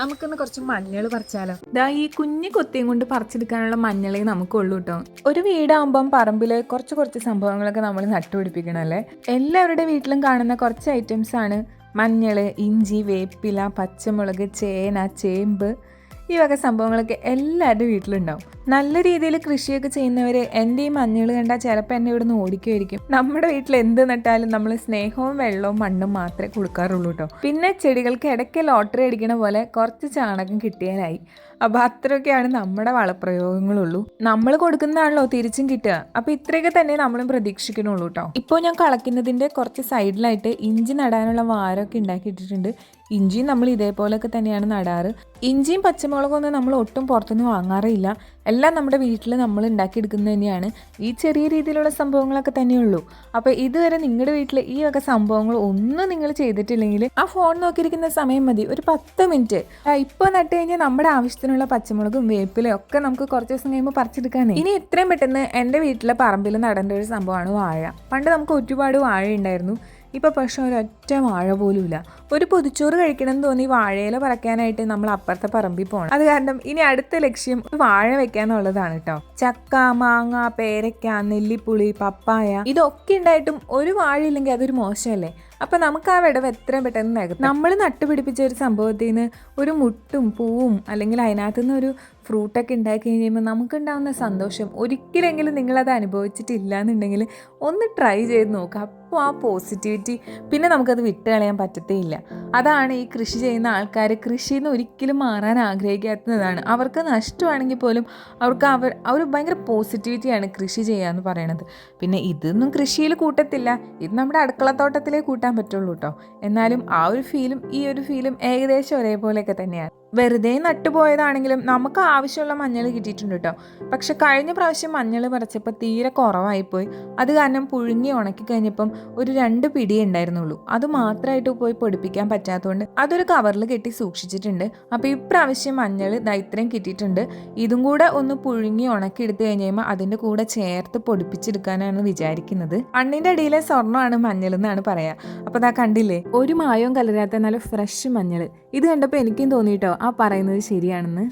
നമുക്കിന്ന് കുറച്ച് മഞ്ഞൾ പറിച്ചാലോ? ദാ ഈ കുഞ്ഞു കൊത്തിയും കൊണ്ട് പറിച്ചെടുക്കാനുള്ള മഞ്ഞളേ നമുക്കുള്ളൂ കേട്ടോ. ഒരു വീടാകുമ്പം പറമ്പിൽ കുറച്ച് കുറച്ച് സംഭവങ്ങളൊക്കെ നമ്മൾ നട്ടുപിടിപ്പിക്കണമല്ലേ. എല്ലാവരുടെ വീട്ടിലും കാണുന്ന കുറച്ച് ഐറ്റംസ് ആണ് മഞ്ഞൾ, ഇഞ്ചി, വേപ്പില, പച്ചമുളക്, ചേന, ചേമ്പ്. ഈ വക സംഭവങ്ങളൊക്കെ എല്ലാവരുടെ വീട്ടിലുണ്ടാവും. നല്ല രീതിയിൽ കൃഷിയൊക്കെ ചെയ്യുന്നവർ എൻ്റെ ഈ മഞ്ഞൾ കണ്ടാൽ ചിലപ്പോൾ എന്നെ ഇവിടുന്ന് ഓടിക്കുമായിരിക്കും. നമ്മുടെ വീട്ടിൽ എന്ത് നട്ടാലും നമ്മൾ സ്നേഹവും വെള്ളവും മണ്ണും മാത്രമേ കൊടുക്കാറുള്ളൂ കേട്ടോ. പിന്നെ ചെടികൾക്ക് ഇടയ്ക്ക് ലോട്ടറി അടിക്കണ പോലെ കുറച്ച് ചാണകം കിട്ടിയാലായി. അപ്പോൾ അത്രയൊക്കെയാണ് നമ്മുടെ വളപ്രയോഗങ്ങളുള്ളൂ. നമ്മൾ കൊടുക്കുന്നതാണല്ലോ തിരിച്ചും കിട്ടുക. അപ്പോൾ ഇത്രയൊക്കെ തന്നെ നമ്മളും പ്രതീക്ഷിക്കണുള്ളൂ കേട്ടോ. ഇപ്പോൾ ഞാൻ കളക്കുന്നതിൻ്റെ കുറച്ച് സൈഡിലായിട്ട് ഇഞ്ചി നടാനുള്ള വാരമൊക്കെ ഉണ്ടാക്കിയിട്ടിട്ടുണ്ട്. ഇഞ്ചിയും നമ്മൾ ഇതേപോലെയൊക്കെ തന്നെയാണ് നടാറ്. ഇഞ്ചിയും പച്ചമുളകൊന്നും നമ്മൾ ഒട്ടും പുറത്തുനിന്ന് വാങ്ങാറില്ല. എല്ലാം നമ്മുടെ വീട്ടിൽ നമ്മൾ ഉണ്ടാക്കിയെടുക്കുന്നത് തന്നെയാണ്. ഈ ചെറിയ രീതിയിലുള്ള സംഭവങ്ങളൊക്കെ തന്നെയുള്ളൂ. അപ്പോൾ ഇതുവരെ നിങ്ങളുടെ വീട്ടിൽ ഈ വക സംഭവങ്ങൾ ഒന്നും നിങ്ങൾ ചെയ്തിട്ടില്ലെങ്കിൽ ആ ഫോൺ നോക്കിയിരിക്കുന്ന സമയം മതി, ഒരു 10 മിനിറ്റ്. ഇപ്പോൾ നട്ട് കഴിഞ്ഞാൽ നമ്മുടെ ആവശ്യത്തിനുള്ള പച്ചമുളകും വേപ്പിലയും ഒക്കെ നമുക്ക് കുറച്ച് ദിവസം കഴിയുമ്പോൾ പറിച്ചെടുക്കാനേ. ഇനി എത്രയും പെട്ടെന്ന് എൻ്റെ വീട്ടിലെ പറമ്പിൽ നടേണ്ട ഒരു സംഭവമാണ് വാഴ. പണ്ട് നമുക്ക് ഒരുപാട് വാഴ ഉണ്ടായിരുന്നു. ഇപ്പോൾ പക്ഷേ ഒരൊറ്റ വാഴ പോലും ഇല്ല. ഒരു പൊതിച്ചോറ് കഴിക്കണം എന്ന് തോന്നി വാഴയില പറിക്കാനായിട്ട് നമ്മൾ അപ്പുറത്തെ പറമ്പിൽ പോകണം. അത് കാരണം ഇനി അടുത്ത ലക്ഷ്യം വാഴ വെക്കാന്നുള്ളതാണ് കേട്ടോ. ചക്ക, മാങ്ങ, പേരയ്ക്ക, നെല്ലിപ്പുളി, പപ്പായ ഇതൊക്കെ ഉണ്ടായിട്ടും ഒരു വാഴ ഇല്ലെങ്കിൽ അതൊരു മോശമല്ലേ. അപ്പം നമുക്ക് ആ വിടവ് എത്രയും പെട്ടെന്ന് നികത്താം. നമ്മൾ നട്ടുപിടിപ്പിച്ച ഒരു സംഭവത്തിൽ നിന്ന് ഒരു മുട്ടും പൂവും അല്ലെങ്കിൽ അതിനകത്തു നിന്ന് ഒരു ഫ്രൂട്ടൊക്കെ ഉണ്ടാക്കി കഴിയുമ്പോൾ നമുക്കുണ്ടാകുന്ന സന്തോഷം ഒരിക്കലെങ്കിലും നിങ്ങളത് അനുഭവിച്ചിട്ടില്ല എന്നുണ്ടെങ്കിൽ ഒന്ന് ട്രൈ ചെയ്ത് നോക്കുക. അപ്പോൾ ആ പോസിറ്റിവിറ്റി പിന്നെ നമുക്കത് വിട്ട് കളയാൻ പറ്റത്തേയില്ല. അതാണ് ഈ കൃഷി ചെയ്യുന്ന ആൾക്കാർ കൃഷിയിൽ നിന്ന് ഒരിക്കലും മാറാൻ ആഗ്രഹിക്കാത്തതാണ്. അവർക്ക് നഷ്ടമാണെങ്കിൽ പോലും അവർക്ക് അവർ ഭയങ്കര പോസിറ്റിവിറ്റിയാണ് കൃഷി ചെയ്യുക എന്ന് പറയണത്. പിന്നെ ഇതൊന്നും കൃഷിയിൽ കൂട്ടത്തില്ല, ഇത് നമ്മുടെ അടുക്കളത്തോട്ടത്തിലേ കൂട്ടാൻ പറ്റുള്ളൂ കേട്ടോ. എന്നാലും ആ ഒരു ഫീലും ഈ ഒരു ഫീലും ഏകദേശം ഒരേപോലെയൊക്കെ തന്നെയാണ്. വെറുതെ നട്ടുപോയതാണെങ്കിലും നമുക്ക് ആവശ്യമുള്ള മഞ്ഞൾ കിട്ടിയിട്ടുണ്ട് കേട്ടോ. പക്ഷെ കഴിഞ്ഞ പ്രാവശ്യം മഞ്ഞൾ പറിച്ചപ്പോൾ തീരെ കുറവായിപ്പോയി. അത് കാരണം പുഴുങ്ങി ഉണക്കി കഴിഞ്ഞപ്പം ഒരു 2 പിടിയേ ഉണ്ടായിരുന്നുള്ളൂ. അത് മാത്രമായിട്ട് പോയി പൊടിപ്പിക്കാൻ പറ്റാത്തതുകൊണ്ട് അതൊരു കവറിൽ കെട്ടി സൂക്ഷിച്ചിട്ടുണ്ട്. അപ്പോൾ ഇപ്രാവശ്യം മഞ്ഞൾ ഇത്രയും കിട്ടിയിട്ടുണ്ട്. ഇതും കൂടെ ഒന്ന് പുഴുങ്ങി ഉണക്കി എടുത്തു കഴിഞ്ഞാൽ അതിൻ്റെ കൂടെ ചേർത്ത് പൊടിപ്പിച്ചെടുക്കാനാണ് വിചാരിക്കുന്നത്. മണ്ണിൻ്റെ അടിയിലെ സ്വർണ്ണമാണ് മഞ്ഞൾ എന്നാണ് പറയുക. അപ്പോൾ അതാ കണ്ടില്ലേ, ഒരു മായവും കലരാത്ത നല്ല ഫ്രഷ് മഞ്ഞൾ. ഇത് കണ്ടപ്പോൾ എനിക്കും തോന്നിയിട്ടോ ആ പറയുന്നത് ശരിയാണെന്ന്.